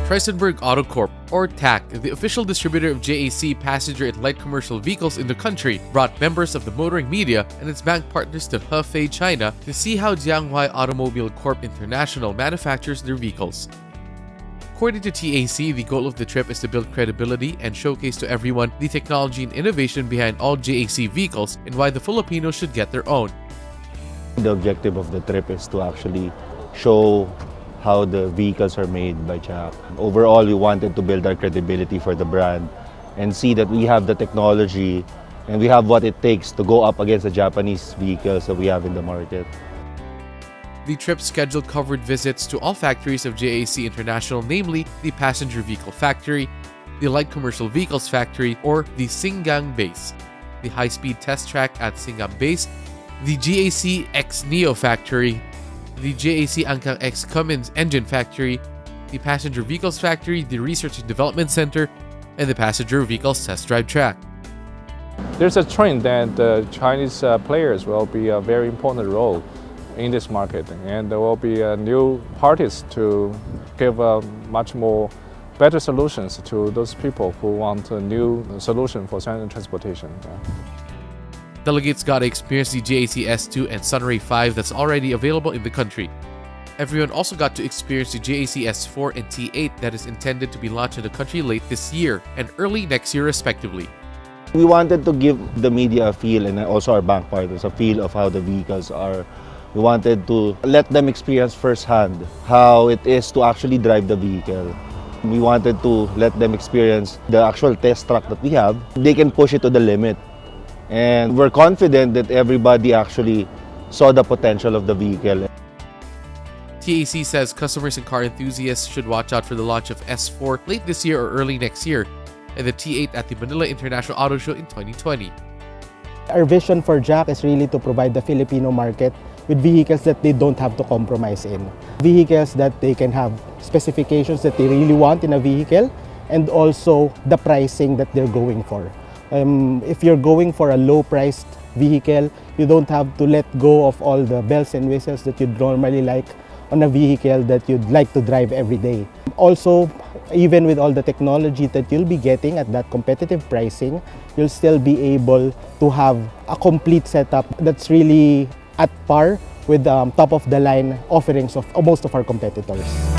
Trisenberg Auto Corp, or TAC, the official distributor of JAC passenger and light commercial vehicles in the country, brought members of the motoring media and its bank partners to Hefei, China to see how Jianghuai Automobile Corp International manufactures their vehicles. According to TAC, the goal of the trip is to build credibility and showcase to everyone the technology and innovation behind all JAC vehicles and why the Filipinos should get their own. The objective of the trip is to actually show how the vehicles are made by JAC. Overall, we wanted to build our credibility for the brand and see that we have the technology and we have what it takes to go up against the Japanese vehicles that we have in the market. The trip schedule covered visits to all factories of JAC International, namely the Passenger Vehicle Factory, the Light Commercial Vehicles Factory, or the Singgang Base, the High-Speed Test Track at Singam Base, the JAC X Neo Factory, the JAC Angkang X Cummins Engine Factory, the Passenger Vehicles Factory, the Research and Development Center, and the Passenger Vehicles Test Drive Track. There's a trend that the Chinese players will be a very important role in this market, and there will be new parties to give much more better solutions to those people who want a new solution for transportation. Delegates got to experience the JAC S2 and Sunray 5 that's already available in the country. Everyone also got to experience the JAC S4 and T8 that is intended to be launched in the country late this year and early next year respectively. We wanted to give the media a feel, and also our bank partners a feel of how the vehicles are. We wanted to let them experience firsthand how it is to actually drive the vehicle. We wanted to let them experience the actual test track that we have. They can push it to the limit. And we're confident that everybody actually saw the potential of the vehicle. TAC says customers and car enthusiasts should watch out for the launch of S4 late this year or early next year, and the T8 at the Manila International Auto Show in 2020. Our vision for JAC is really to provide the Filipino market with vehicles that they don't have to compromise in. Vehicles that they can have specifications that they really want in a vehicle, and also the pricing that they're going for. If you're going for a low-priced vehicle, you don't have to let go of all the bells and whistles that you'd normally like on a vehicle that you'd like to drive every day. Also, even with all the technology that you'll be getting at that competitive pricing, you'll still be able to have a complete setup that's really at par with top-of-the-line offerings of most of our competitors.